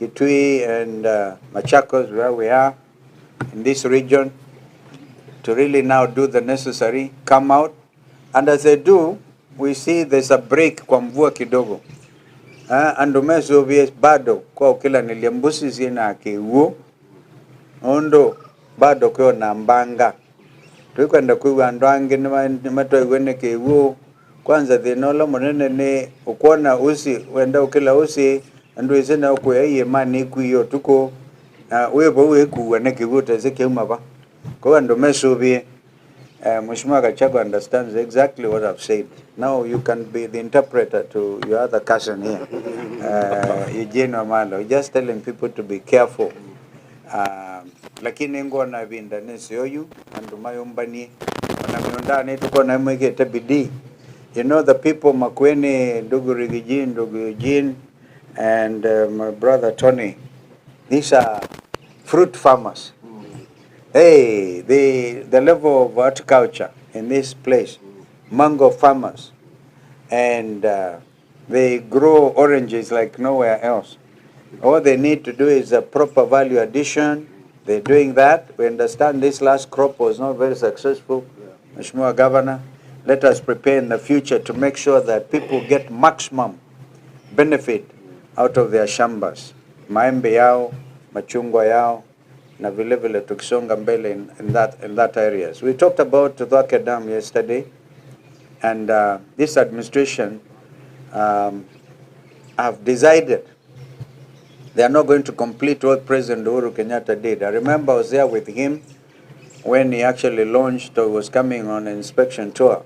Kitui and Machakos, where we are in this region, to really now do the necessary, come out. And as they do, we see there's a break kwa mvua kidogo. Andumezo bado kwa kila niliambusi zina kiuo. Ondo bado kwa nambanga. Tukwenda kuwa ndwange nimatoi wene kiuo. Kwanza dhinola monene ni ukona usi, wenda ukila usi, andu izina ukuya iye mani kuyo tuko, webo uwe wane kiuo tezeke umaba. Kwa ndumezo Mheshimiwa Gachagua understands exactly what I've said. Now you can be the interpreter to your other cousin here, Eugene Wamalo. We're just telling people to be careful. Lakini ngo na vinda nesioyu andumayombani wanamiondani tuko na mwekete bidii. You know the people Makueni, Ndugu Rigijin, Ndugu Eugene, and my brother Tony, these are fruit farmers. Hey, the level of horticulture in this place, mango farmers, and they grow oranges like nowhere else. All they need to do is a proper value addition. They're doing that. We understand this last crop was not very successful. Mheshimiwa Governor, let us prepare in the future to make sure that people get maximum benefit out of their shambas. Maembe yao, machungwa yao, na vile vile tukisonga mbele in that areas. We talked about Thwake Dam yesterday, and this administration have decided they are not going to complete what President Uhuru Kenyatta did. I remember I was there with him when he actually launched or was coming on an inspection tour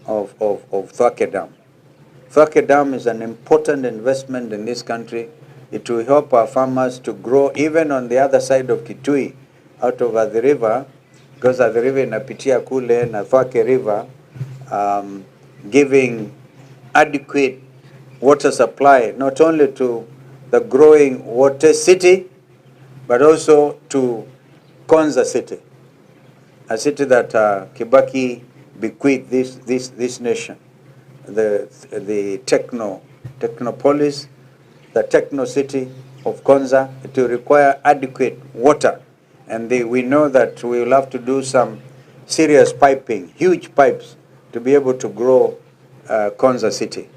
of Thwake Dam. Thwake Dam is an important investment in this country. It will help our farmers to grow even on the other side of Kitui, out of the river, because the river inapitia kule na Thwake River, giving adequate water supply, not only to the growing water city, but also to Konza city, a city that Kibaki bequeathed this nation, the technopolis, the techno city of Konza. It will require adequate water, and we know that we will have to do some serious piping, huge pipes, to be able to grow Konza city.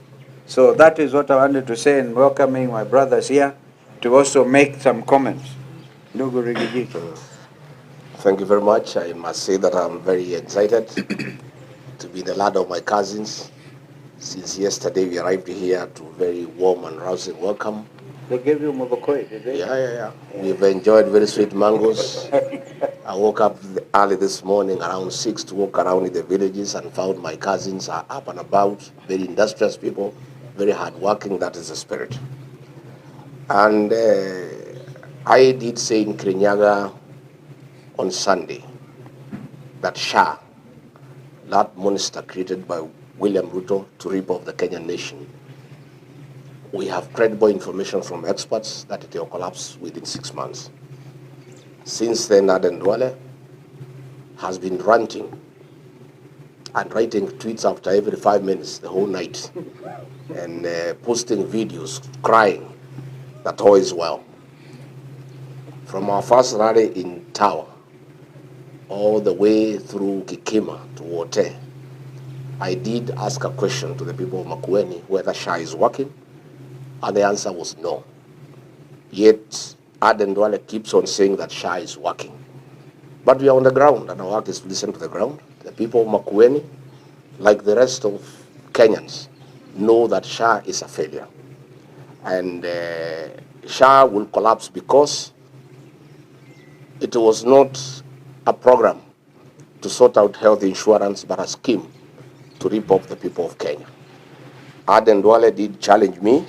So that is what I wanted to say, and welcoming my brothers here to also make some comments. Ndugu Rigiji. Thank you very much. I must say that I'm very excited to be the lad of my cousins. Since yesterday we arrived here to very warm and rousing welcome. They gave you mobokoi, did they? Yeah. We've enjoyed very sweet mangoes. I woke up early this morning around 6 to walk around in the villages and found my cousins are up and about, very industrious people, very hardworking. That is the spirit. And I did say in Kirinyaga on Sunday that SHA, that monster created by William Ruto to rip off the Kenyan nation, we have credible information from experts that it will collapse within 6 months. Since then, Aden Duale has been ranting and writing tweets after every 5 minutes the whole night and posting videos crying that all is well. From our first rally in Tower all the way through Kikima to Wote, I did ask a question to the people of Makueni whether SHA is working, and the answer was no. Yet Aden Duale keeps on saying that SHA is working. But we are on the ground, and our work is to listen to the ground. The people of Makueni, like the rest of Kenyans, know that SHA is a failure. And SHA will collapse because it was not a program to sort out health insurance, but a scheme to rip off the people of Kenya. Aden Duale did challenge me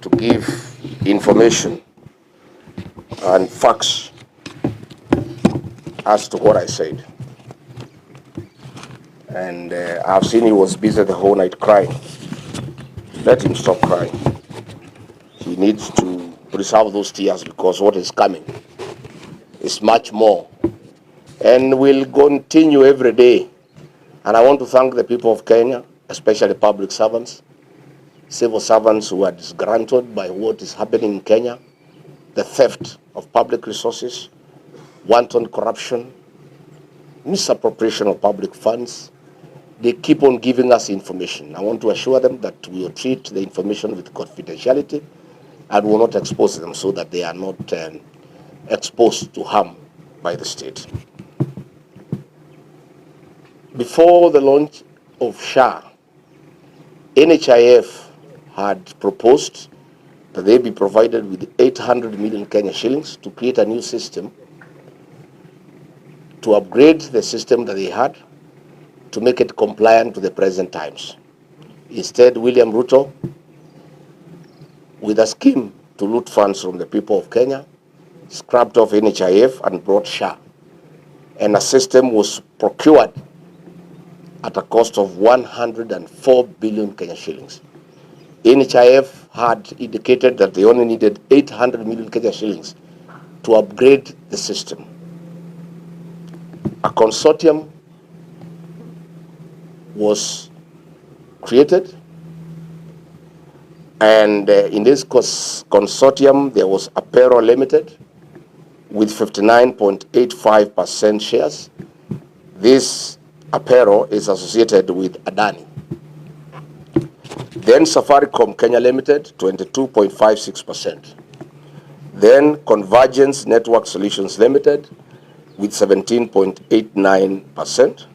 to give information and facts as to what I said. And I've seen he was busy the whole night crying. Let him stop crying. He needs to preserve those tears because what is coming is much more. And we'll continue every day. And I want to thank the people of Kenya, especially public servants, civil servants who are disgruntled by what is happening in Kenya, the theft of public resources, wanton corruption, misappropriation of public funds. They keep on giving us information. I want to assure them that we will treat the information with confidentiality and will not expose them so that they are not exposed to harm by the state. Before the launch of SHA, NHIF had proposed that they be provided with 800 million Kenya shillings to create a new system, to upgrade the system that they had, to make it compliant to the present times. Instead, William Ruto, with a scheme to loot funds from the people of Kenya, scrapped off NHIF and brought SHA. And a system was procured at a cost of 104 billion Kenya shillings. NHIF had indicated that they only needed 800 million Kenya shillings to upgrade the system. A consortium was created, and in this consortium there was Apero Limited with 59.85% shares. This Apero is associated with Adani. Then Safaricom Kenya Limited, 22.56%. Then Convergence Network Solutions Limited with 17.89%.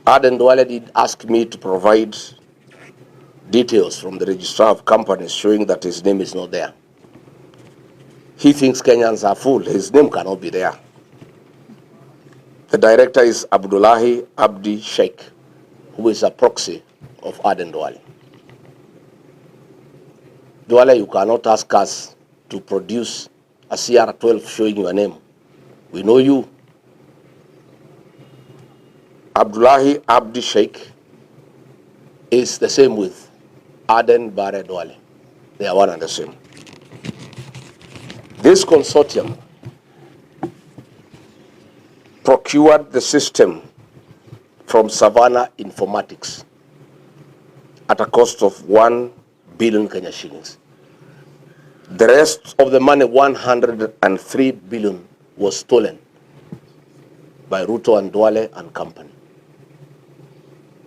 Aden Duale did ask me to provide details from the registrar of companies showing that his name is not there. He thinks Kenyans are full. His name cannot be there. The director is Abdullahi Abdi Sheikh, who is a proxy of Aden Duale. Duale, you cannot ask us to produce a CR12 showing your name. We know you. Abdullahi Abdi Sheikh is the same with Aden Bare Duale. They are one and the same. This consortium procured the system from Savannah Informatics at a cost of 1 billion Kenya shillings. The rest of the money, 103 billion, was stolen by Ruto and Duale and company.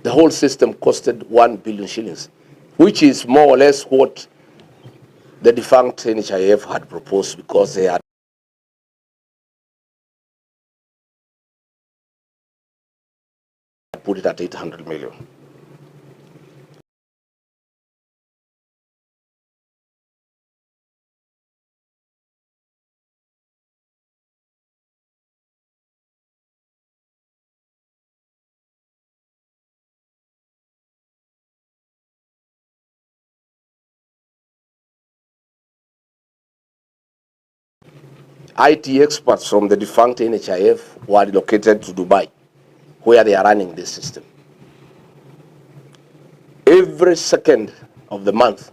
The whole system costed 1 billion shillings, which is more or less what the defunct NHIF had proposed, because they had put it at 800 million. IT experts from the defunct NHIF were relocated to Dubai, where they are running this system. Every second of the month,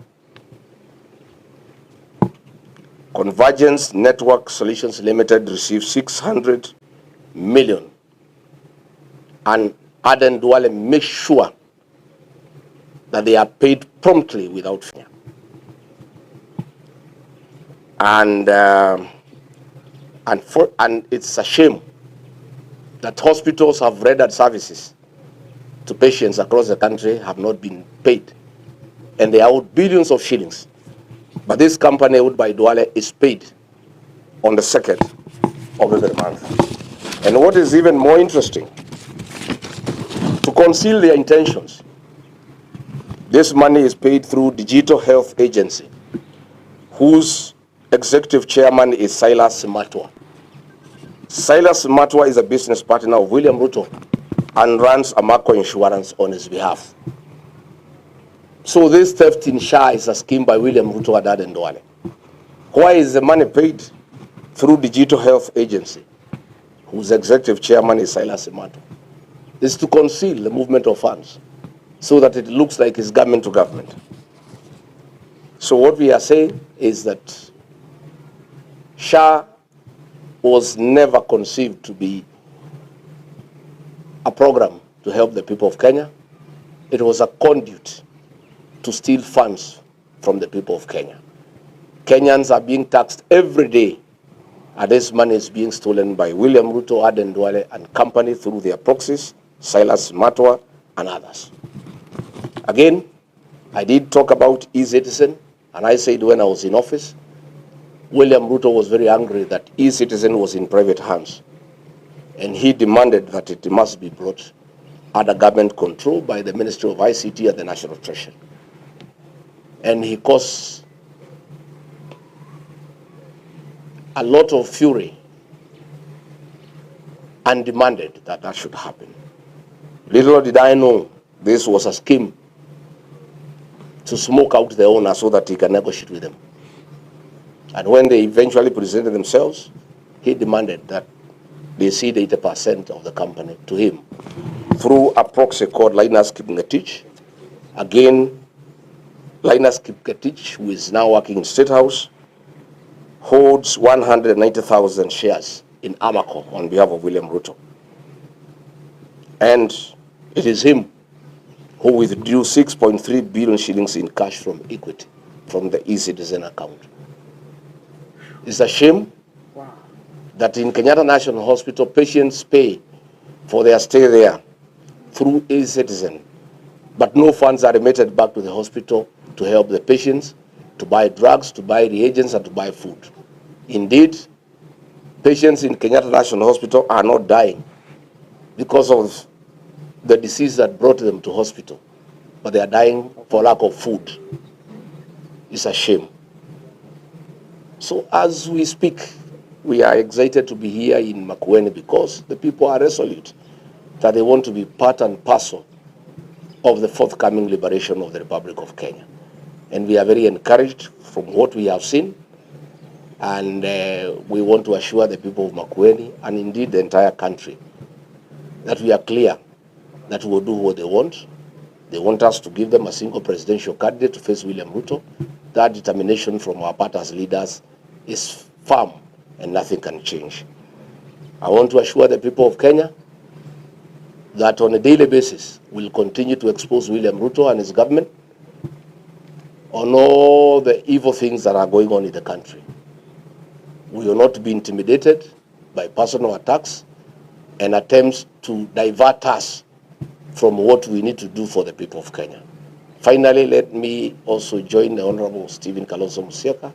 Convergence Network Solutions Limited receives 600 million, and Aden Duale makes sure that they are paid promptly without fear. And it's a shame that hospitals have rendered services to patients across the country have not been paid, and they are owed billions of shillings. But this company owned by Duale is paid on the 2nd of every month. And what is even more interesting, to conceal their intentions, this money is paid through Digital Health Agency, whose executive chairman is Silas Matwa. Silas Matwa is a business partner of William Ruto and runs Amaco Insurance on his behalf. So this theft in SHA is a scheme by William Ruto and Aden Duale. Why is the money paid through Digital Health Agency, whose executive chairman is Silas Matwa? It's to conceal the movement of funds so that it looks like it's government to government. So what we are saying is that SHA was never conceived to be a program to help the people of Kenya. It was a conduit to steal funds from the people of Kenya. Kenyans are being taxed every day, and this money is being stolen by William Ruto, Aden Duale, and company through their proxies, Silas Matwa, and others. Again, I did talk about e-citizen, and I said when I was in office, William Ruto was very angry that e-citizen was in private hands, and he demanded that it must be brought under government control by the Ministry of ICT and the National Treasury. And he caused a lot of fury and demanded that that should happen. Little did I know this was a scheme to smoke out the owner so that he can negotiate with them. And when they eventually presented themselves, he demanded that they cede 80% of the company to him through a proxy called Linus Kipngetich. Again, Linus Kipngetich, who is now working in State House, holds 190,000 shares in Amaco on behalf of William Ruto. And it is him who withdrew 6.3 billion shillings in cash from Equity, from the e-citizen account. It's a shame that in Kenyatta National Hospital, patients pay for their stay there through e-citizen, but no funds are remitted back to the hospital to help the patients, to buy drugs, to buy reagents, and to buy food. Indeed, patients in Kenyatta National Hospital are not dying because of the disease that brought them to hospital, but they are dying for lack of food. It's a shame. So as we speak, we are excited to be here in Makueni because the people are resolute that they want to be part and parcel of the forthcoming liberation of the Republic of Kenya. And we are very encouraged from what we have seen, and we want to assure the people of Makueni, and indeed the entire country, that we are clear that we will do what they want. They want us to give them a single presidential candidate to face William Ruto. That determination from our part as leaders is firm, and nothing can change. I want to assure the people of Kenya that on a daily basis, we'll continue to expose William Ruto and his government on all the evil things that are going on in the country. We will not be intimidated by personal attacks and attempts to divert us from what we need to do for the people of Kenya. Finally, let me also join the Honorable Stephen Kalonzo Musyoka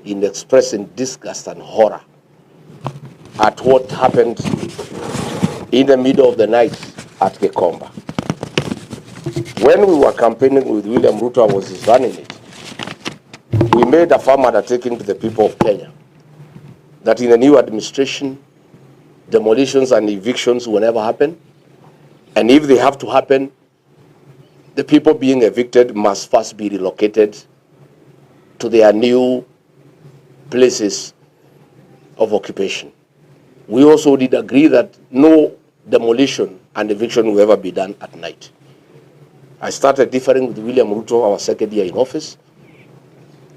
in expressing disgust and horror at what happened in the middle of the night at Gekomba. When we were campaigning with William Ruto, I was running it. We made a firm undertaking to the people of Kenya that in the new administration, demolitions and evictions will never happen. And if they have to happen, the people being evicted must first be relocated to their new places of occupation. We also did agree that no demolition and eviction will ever be done at night. I started differing with William Ruto, our second year in office,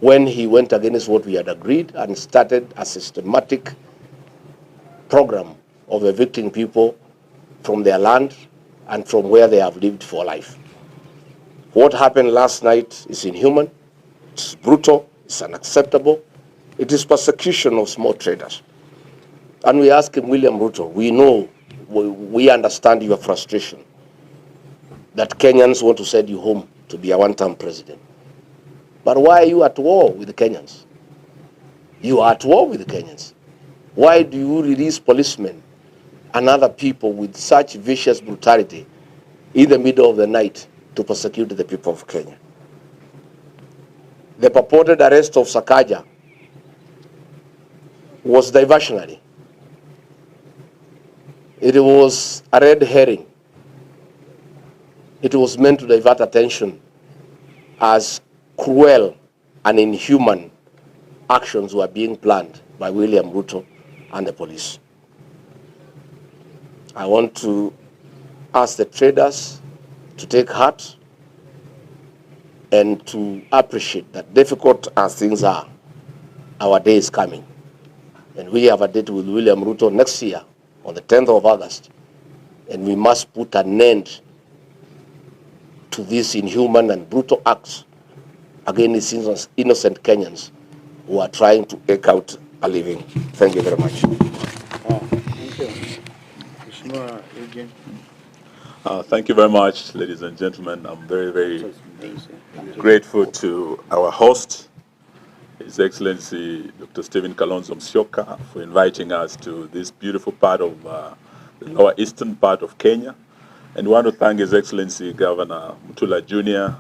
when he went against what we had agreed and started a systematic program of evicting people from their land and from where they have lived for life. What happened last night is inhuman, it's brutal, it's unacceptable. It is persecution of small traders. And we ask him, William Ruto, we know, we understand your frustration that Kenyans want to send you home to be a one-term president. But why are you at war with the Kenyans? You are at war with the Kenyans. Why do you release policemen and other people with such vicious brutality in the middle of the night to persecute the people of Kenya? The purported arrest of Sakaja was diversionary. It was a red herring. It was meant to divert attention as cruel and inhuman actions were being planned by William Ruto and the police. I want to ask the traders to take heart and to appreciate that difficult as things are, our day is coming. And we have a date with William Ruto next year on the 10th of August. And we must put an end to these inhuman and brutal acts against innocent Kenyans who are trying to eke out a living. Thank you very much. Thank you. Mheshimiwa Eugene. Thank you very much, ladies and gentlemen. I'm very, very That's amazing. grateful to our host, His Excellency Dr. Stephen Kalonzo Musyoka, for inviting us to this beautiful part of the lower eastern part of Kenya. And we want to thank His Excellency Governor Mutula Jr.,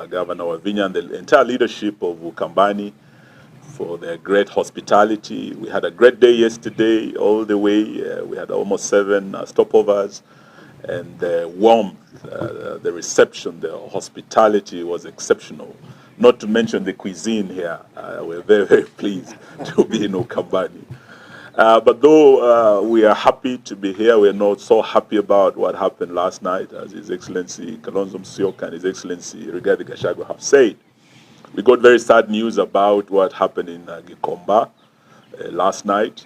Governor Wavinya, and the entire leadership of Ukambani for their great hospitality. We had a great day yesterday, all the way. We had almost 7 stopovers, and the warmth, the reception, the hospitality was exceptional. Not to mention the cuisine here. We're very, very pleased to be in Ukambani. But though we are happy to be here, we're not so happy about what happened last night, as His Excellency Kalonzo Musyoka and His Excellency Rigathi Gachagua have said. We got very sad news about what happened in Gikomba last night.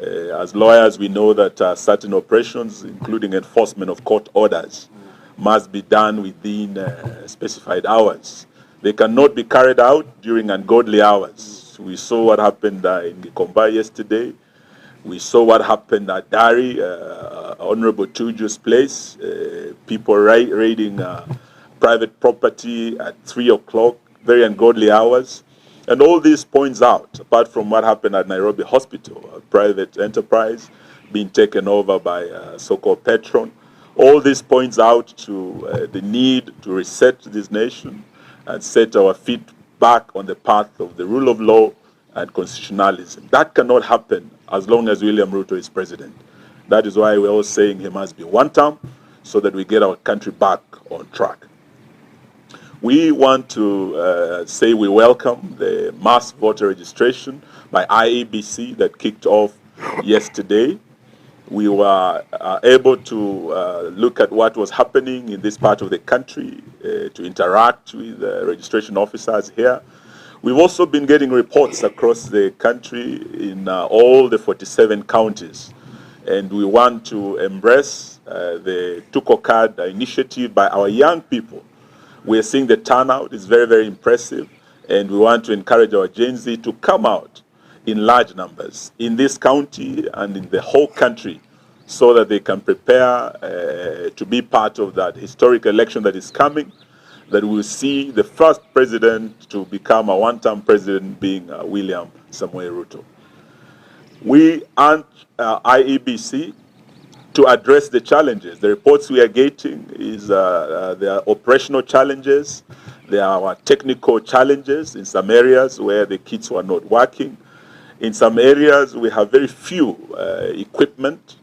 As lawyers, we know that certain operations, including enforcement of court orders, must be done within specified hours. They cannot be carried out during ungodly hours. We saw what happened in Gikomba yesterday. We saw what happened at Dari, Honorable Tuju's place, people raiding private property at 3 o'clock, very ungodly hours. And all this points out, apart from what happened at Nairobi Hospital, a private enterprise being taken over by so-called Petron, all this points out to the need to reset this nation and set our feet back on the path of the rule of law and constitutionalism. That cannot happen as long as William Ruto is president. That is why we're all saying he must be one term so that we get our country back on track. We want to say we welcome the mass voter registration by IEBC that kicked off yesterday. We were able to look at what was happening in this part of the country, to interact with registration officers here. We've also been getting reports across the country in all the 47 counties. And we want to embrace the Tuko Card initiative by our young people. We're seeing the turnout is very, very impressive. And we want to encourage our Gen Z to come out in large numbers in this county and in the whole country so that they can prepare to be part of that historic election that is coming, that will see the first president to become a one-term president being William Samoei Ruto. We urge IEBC to address the challenges. The reports we are getting is there are operational challenges, there are technical challenges in some areas where the kits were not working. In some areas, we have very few equipment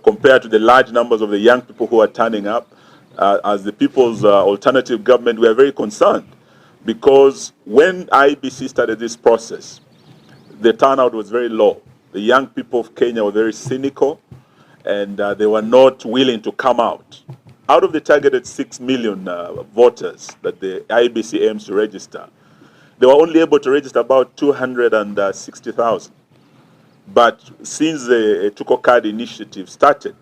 compared to the large numbers of the young people who are turning up. As the People's Alternative Government, we are very concerned because when IEBC started this process, the turnout was very low. The young people of Kenya were very cynical and they were not willing to come out. Out of the targeted 6 million voters that the IEBC aims to register, they were only able to register about 260,000. But since the Tuko Card initiative started,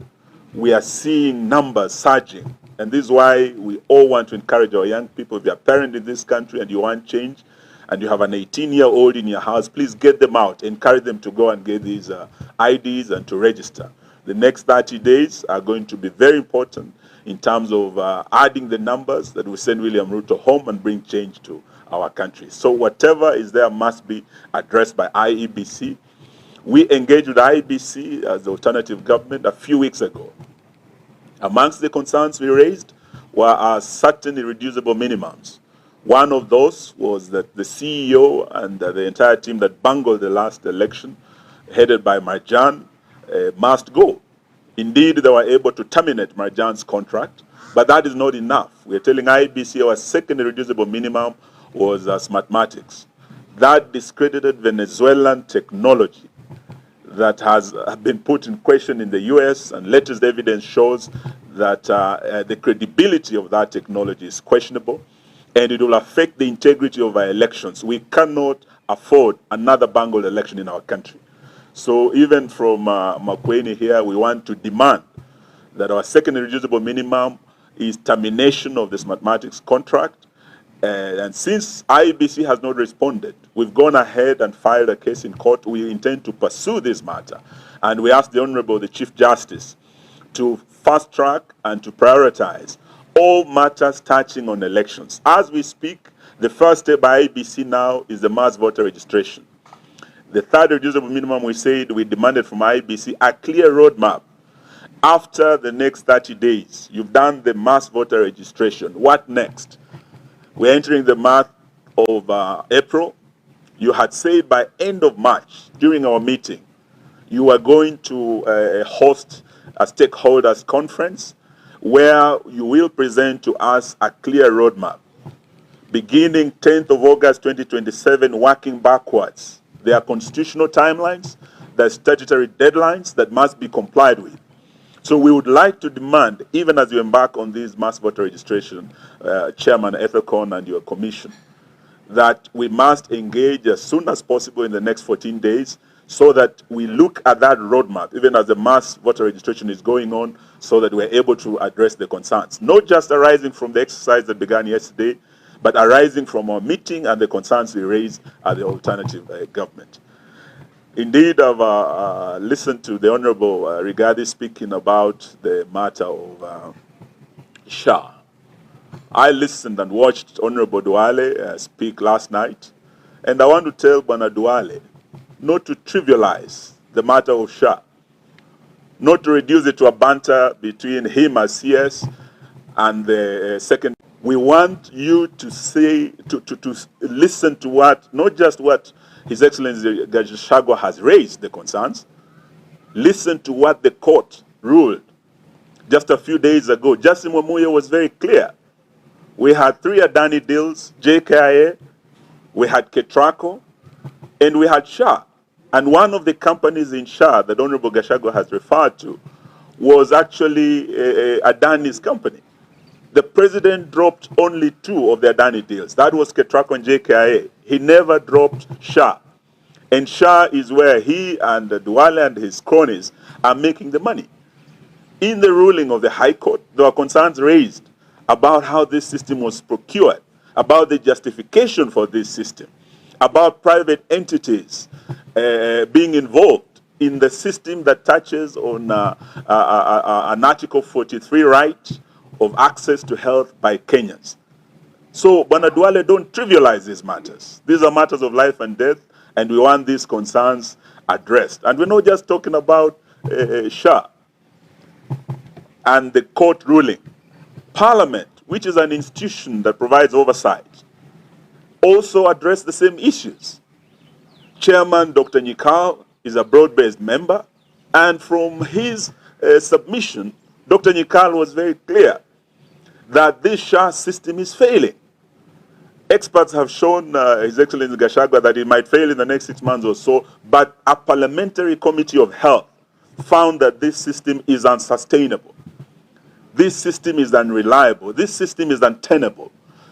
we are seeing numbers surging. And this is why we all want to encourage our young people. If you're a parent in this country and you want change, and you have an 18-year-old in your house, please get them out. Encourage them to go and get these IDs and to register. The next 30 days are going to be very important in terms of adding the numbers that will send William Ruto home and bring change to our country. So whatever is there must be addressed by IEBC. We engaged with IEBC as the alternative government a few weeks ago. Amongst the concerns we raised were certain irreducible minimums. One of those was that the CEO and the entire team that bungled the last election, headed by Marjan, must go. Indeed, they were able to terminate Marjan's contract, but that is not enough. We're telling IEBC our second irreducible minimum was mathematics. That discredited Venezuelan technology that has been put in question in the US, and latest evidence shows that the credibility of that technology is questionable, and it will affect the integrity of our elections. We cannot afford another bungled election in our country. So even from Makueni here, we want to demand that our second irreducible minimum is termination of this mathematics contract. And since IEBC has not responded, we've gone ahead and filed a case in court. We intend to pursue this matter. And we ask the Honorable, the Chief Justice, to fast track and to prioritize all matters touching on elections. As we speak, the first step by IEBC now is the mass voter registration. The third reducible minimum, we said, we demanded from IEBC a clear roadmap. After the next 30 days, you've done the mass voter registration. What next? We're entering the month of April. You had said by end of March, during our meeting, you are going to host a stakeholders conference where you will present to us a clear roadmap. Beginning 10th of August 2027, working backwards. There are constitutional timelines, there are statutory deadlines that must be complied with. So we would like to demand, even as you embark on this mass voter registration, Chairman Ethicon and your commission, that we must engage as soon as possible in the next 14 days so that we look at that roadmap, even as the mass voter registration is going on, so that we're able to address the concerns, not just arising from the exercise that began yesterday, but arising from our meeting and the concerns we raised at the alternative government. Indeed, I've listened to the Honorable Rigadi speaking about the matter of SHA. I listened and watched Honorable Duale speak last night, and I want to tell Bwana Duale not to trivialize the matter of SHA, not to reduce it to a banter between him as CS and the second. We want you to say, to listen to what, not just what His Excellency Gachagua has raised the concerns. Listen to what the court ruled just a few days ago. Justin Wamuye was very clear. We had 3 Adani deals, JKIA, we had Ketraco, and we had SHA. And one of the companies in SHA that Honorable Gachagua has referred to was actually Adani's company. The president dropped only 2 of the Adani deals. That was Ketraco and JKIA. He never dropped SHA. And SHA is where he and Duale and his cronies are making the money. In the ruling of the High Court, there were concerns raised about how this system was procured, about the justification for this system, about private entities being involved in the system that touches on an Article 43 right of access to health by Kenyans. So, Bwana Duale, don't trivialize these matters. These are matters of life and death, and we want these concerns addressed. And we're not just talking about SHA and the court ruling. Parliament, which is an institution that provides oversight, also address the same issues. Chairman Dr. Nyikal is a broad-based member, and from his submission, Dr. Nyikal was very clear that this SHA system is failing. Experts have shown His Excellency Gachagua that it might fail in the next 6 months or so, but a parliamentary committee of health found that this system is unsustainable. This system is unreliable. This system is untenable.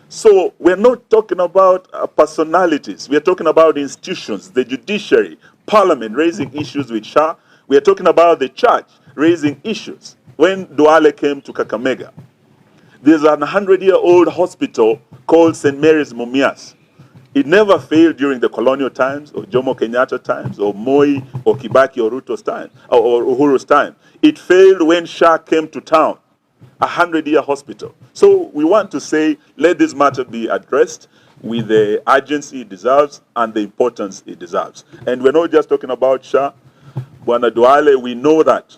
So we're not talking about personalities. We're talking about institutions, the judiciary, parliament raising issues with SHA. We're talking about the church raising issues. When Duale came to Kakamega, there's an 100-year-old hospital called St. Mary's Mumias. It never failed during the colonial times, or Jomo Kenyatta times, or Moi, or Kibaki, or Ruto's time, or Uhuru's time. It failed when SHA came to town, a 100-year hospital. So we want to say, let this matter be addressed with the urgency it deserves and the importance it deserves. And we're not just talking about SHA. Bwana Duale, we know that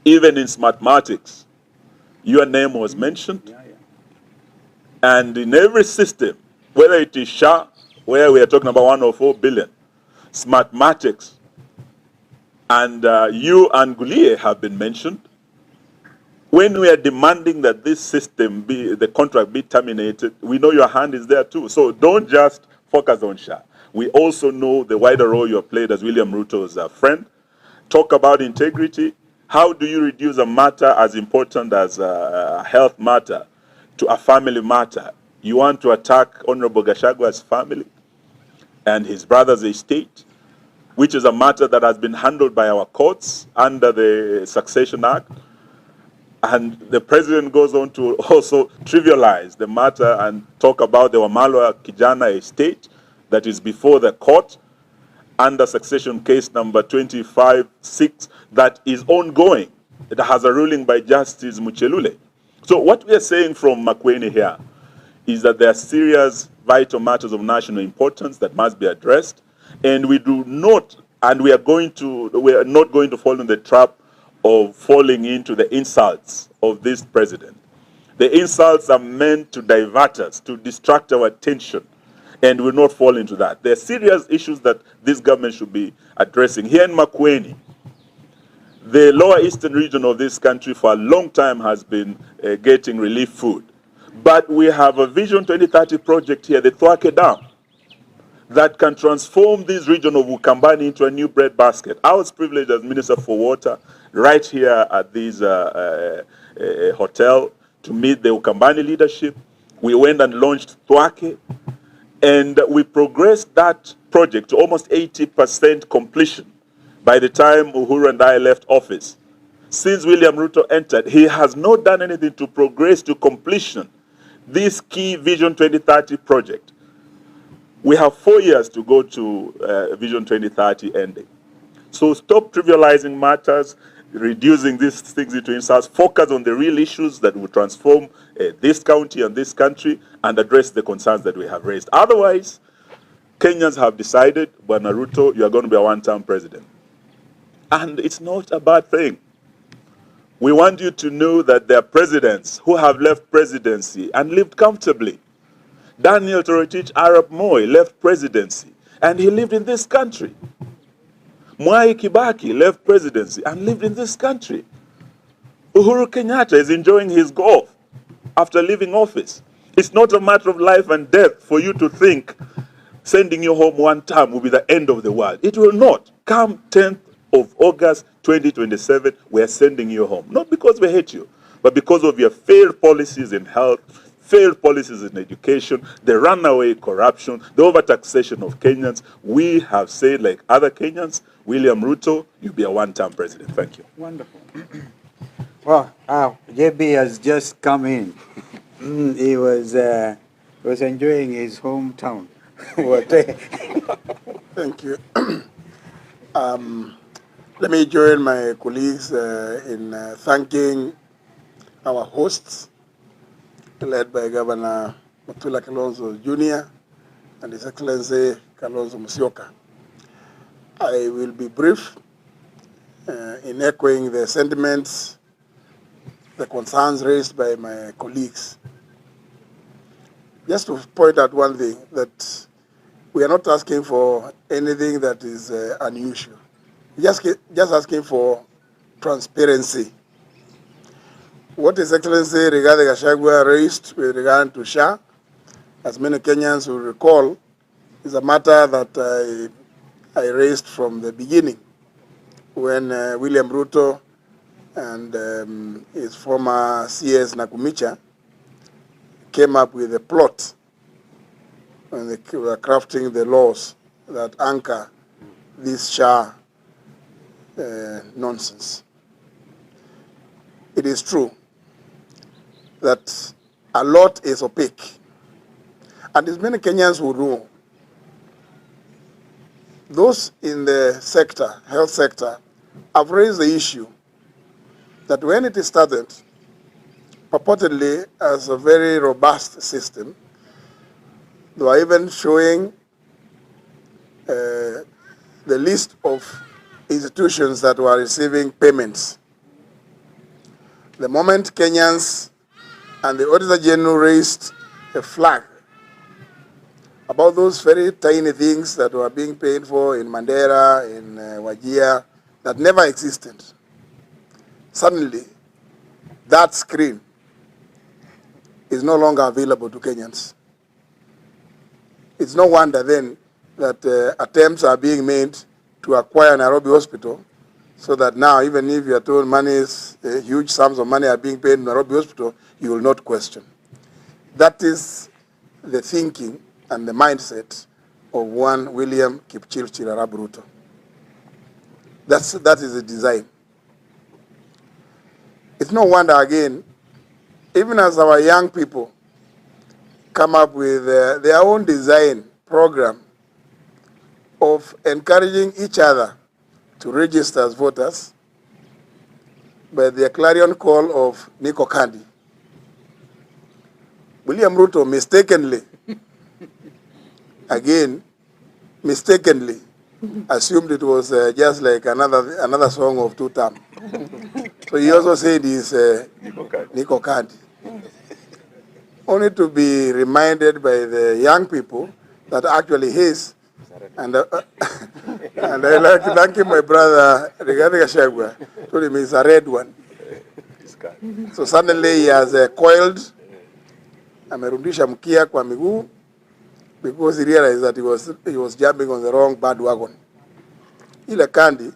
even in mathematics, your name was mentioned. And in every system, whether it is SHA, where we are talking about 104 billion, Smartmatics, and you and Gulie have been mentioned. When we are demanding that this system the contract be terminated, we know your hand is there too. So don't just focus on SHA. We also know the wider role you have played as William Ruto's friend. Talk about integrity. How do you reduce a matter as important as a health matter to a family matter? You want to attack Honorable Gachagua's family and his brother's estate, which is a matter that has been handled by our courts under the Succession Act. And the president goes on to also trivialize the matter and talk about the Wamalwa Kijana estate that is before the court under succession case number 25-6 that is ongoing. It has a ruling by Justice Muchelule. So what we are saying from Makueni here is that there are serious vital matters of national importance that must be addressed, and we are not going to fall in the trap of falling into the insults of this president. The insults are meant to divert us, to distract our attention, and will not fall into that. There are serious issues that this government should be addressing. Here in Makueni, the lower eastern region of this country for a long time has been getting relief food. But we have a Vision 2030 project here, the Thwake Dam, that can transform this region of Ukambani into a new bread basket. I was privileged as Minister for Water right here at this hotel to meet the Ukambani leadership. We went and launched Thwake, and we progressed that project to almost 80% completion by the time Uhuru and I left office. Since William Ruto entered, he has not done anything to progress to completion this key Vision 2030 project. We have 4 years to go to Vision 2030 ending. So stop trivializing matters, reducing these things into insults, focus on the real issues that will transform this county and this country and address the concerns that we have raised. Otherwise, Kenyans have decided, Bwana Ruto, you are going to be a one-term president. And it's not a bad thing. We want you to know that there are presidents who have left presidency and lived comfortably. Daniel Toroitich Arap Moi left presidency and he lived in this country. Mwai Kibaki left presidency and lived in this country. Uhuru Kenyatta is enjoying his golf after leaving office. It's not a matter of life and death for you to think sending you home one term will be the end of the world. It will not. Come 10th of August 2027, we are sending you home. Not because we hate you, but because of your failed policies in health, failed policies in education, the runaway corruption, the overtaxation of Kenyans. We have said, like other Kenyans, William Ruto, you'll be a one-term president. Thank you. Wonderful. Well, JB has just come in. He was enjoying his hometown. Thank you. Let me join my colleagues in thanking our hosts, led by Governor Mutula Kalonzo Jr. and His Excellency Kalonzo Musyoka. I will be brief in echoing the sentiments, the concerns raised by my colleagues. Just to point out one thing, that we are not asking for anything that is unusual. Just asking for transparency. What His Excellency Rigathi Gachagua raised with regard to SHA, as many Kenyans will recall, is a matter that I raised from the beginning when William Ruto and his former CS Nakumicha came up with a plot when they were crafting the laws that anchor this SHA nonsense. It is true that a lot is opaque, and as many Kenyans will know, those in the sector, health sector, have raised the issue that when it started, purportedly as a very robust system, they were even showing the list of institutions that were receiving payments. The moment Kenyans and the Auditor General raised a flag about those very tiny things that were being paid for in Mandera, in Wajir, that never existed, suddenly that screen is no longer available to Kenyans. It's no wonder then that attempts are being made to acquire Nairobi Hospital, so that now, even if you are told huge sums of money are being paid in Nairobi Hospital, you will not question. That is the thinking and the mindset of one William Kipchirchir Arap Ruto. That is the design. It's no wonder again, even as our young people come up with their own design program of encouraging each other to register as voters by the clarion call of Nico Kandi. William Ruto mistakenly, again, mistakenly assumed it was just like another song of two term. So he also said he's Nico Kandi. Only to be reminded by the young people that actually his, and and I like thanking my brother regarding Gachagua, told him he's a red one. So suddenly he has coiled, amerudisha mkia kwa miguu, because he realized that he was jumping on the wrong bandwagon. Ile Kandi,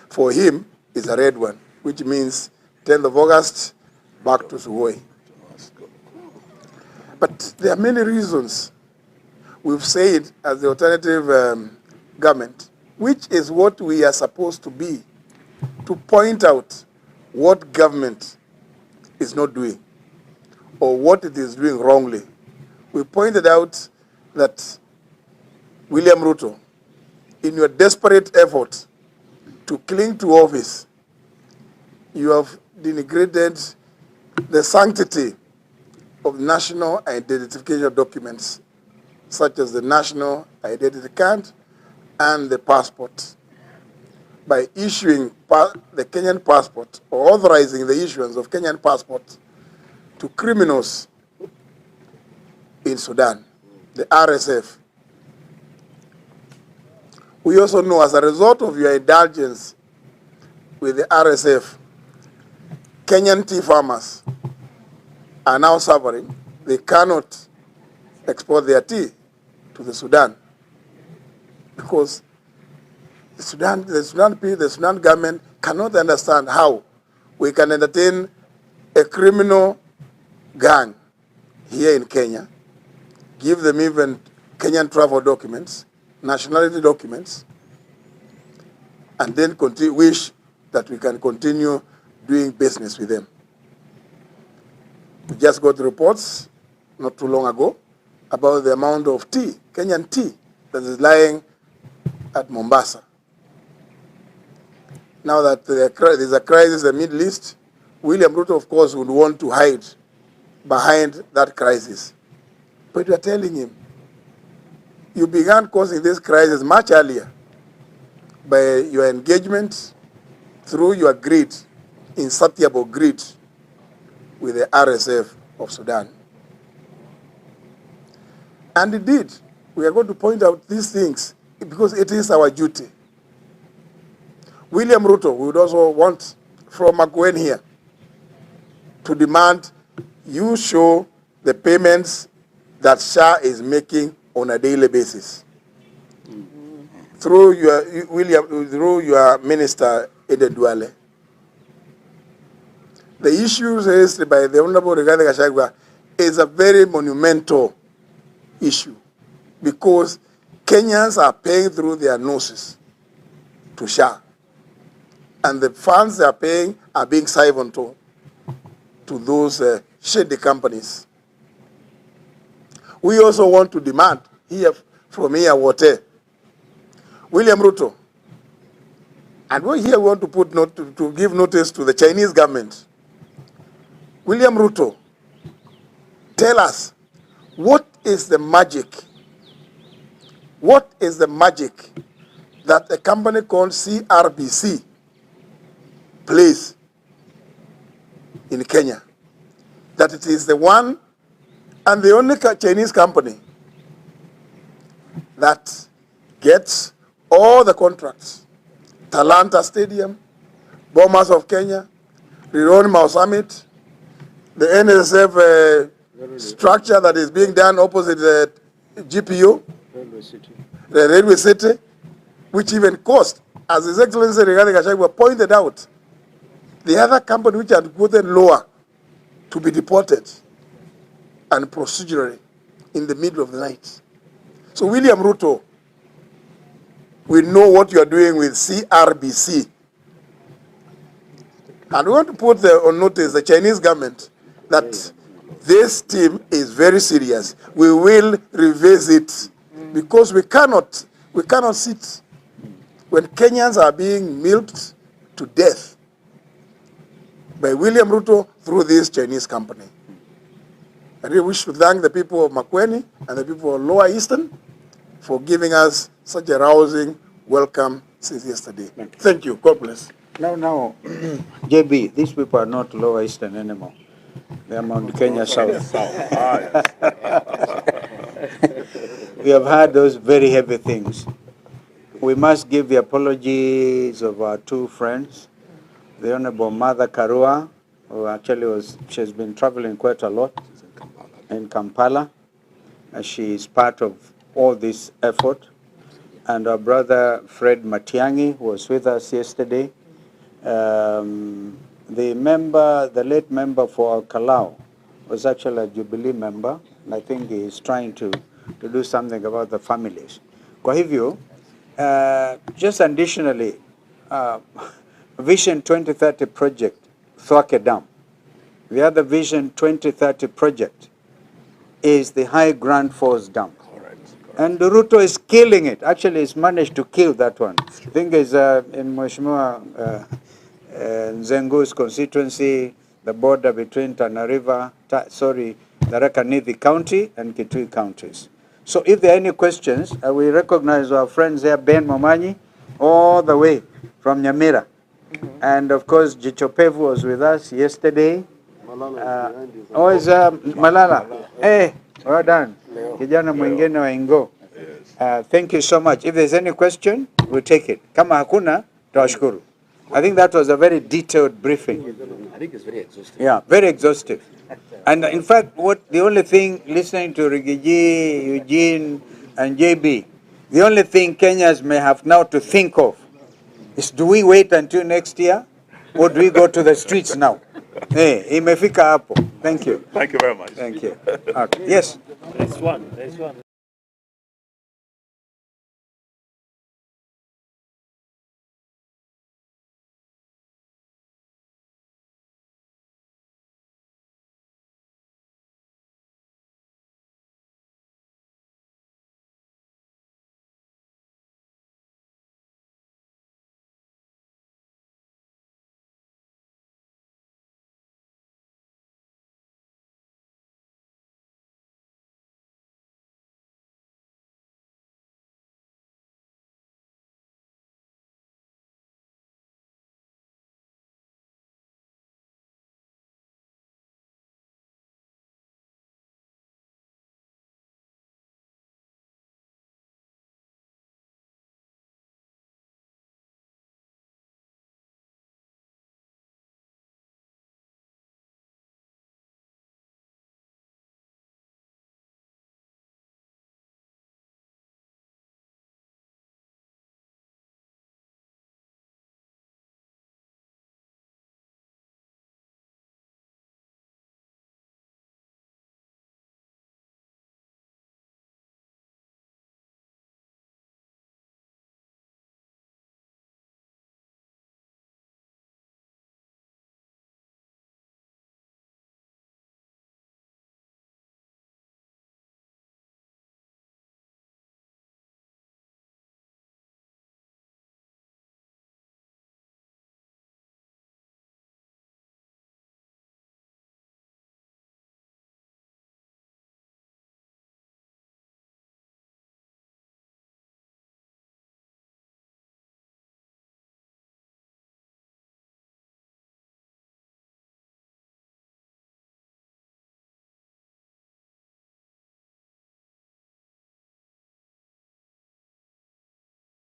for him, is a red one, which means 10th of August, back to Suhoi. But there are many reasons we've said as the alternative government, which is what we are supposed to be, to point out what government is not doing or what it is doing wrongly. We pointed out that William Ruto, in your desperate effort to cling to office, you have denigrated the sanctity of national identification documents, such as the national identity card and the passport, by issuing the Kenyan passport or authorizing the issuance of Kenyan passport to criminals in Sudan, the RSF. We also know, as a result of your indulgence with the RSF, Kenyan tea farmers are now suffering. They cannot export their tea to the Sudan because the Sudan government cannot understand how we can entertain a criminal gang here in Kenya, give them even Kenyan travel documents, nationality documents, and then wish that we can continue doing business with them. We just got reports not too long ago about the amount of tea, Kenyan tea, that is lying at Mombasa. Now that there's a crisis in the Middle East, William Ruto, of course, would want to hide behind that crisis. But we are telling him, you began causing this crisis much earlier by your engagement through your greed, insatiable greed, with the RSF of Sudan. And indeed, we are going to point out these things because it is our duty. William Ruto would also want from Makueni here to demand you show the payments that SHA is making on a daily basis through your minister Eden Duale. The issues raised by the Honorable Rigathi Gachagua is a very monumental issue because Kenyans are paying through their noses to SHA, and the funds they are paying are being siphoned to those shady companies. We also want to demand here from here William Ruto, and we want to to give notice to the Chinese government. William Ruto, tell us, what is the magic? What is the magic that a company called CRBC plays in Kenya? That it is the one and the only Chinese company that gets all the contracts. Talanta Stadium, Bomas of Kenya, Rironi Mau Summit, the NSF structure that is being done opposite the GPO, the Railway City, which even cost, as His Excellency Rigathi Gachagua pointed out, the other company which had gotten lower to be deported and procedurally in the middle of the night. So William Ruto, we know what you are doing with CRBC. And we want to put on notice the Chinese government that this team is very serious. We will revisit because we cannot sit when Kenyans are being milked to death by William Ruto through this Chinese company. I really wish to thank the people of Makueni and the people of Lower Eastern for giving us such a rousing welcome since yesterday. Thank you. God bless. Now, JB, these people are not Lower Eastern anymore. They are Mount Kenya South. We have had those very heavy things. We must give the apologies of our two friends, the Honorable Mother Karua, who actually she's been traveling quite a lot in Kampala, and she is part of all this effort, and our brother Fred Matiangi, who was with us yesterday. The late member for Kalau was actually a Jubilee member, and I think he is trying to do something about the families. Kwa hivyo, just additionally, Vision 2030 project, Thwake Dam. The other Vision 2030 project is the High Grand Falls Dam. And Ruto is killing it. Actually, he's managed to kill that one. I think it's in Mheshimiwa Nzengu's constituency, the border between Tana River, Tharaka Nithi County and Kitui counties. So if there are any questions, we recognize our friends here, Ben Momanyi, all the way from Nyamira. And of course, Jichopevu was with us yesterday. Malala. Hey, well done. Kijana mwingine wa Ingo. Thank you so much. If there's any question, we'll take it. Kama hakuna, tawashukuru. I think that was a very detailed briefing. I think it's very exhaustive. Yeah, very exhaustive. And in fact, the only thing, listening to Rigiji, Eugene, and JB, the only thing Kenyans may have now to think of is, do we wait until next year, or do we go to the streets now? Hey, imefika hapo. Thank you. Thank you very much. Thank you. Okay. Yes. There's one.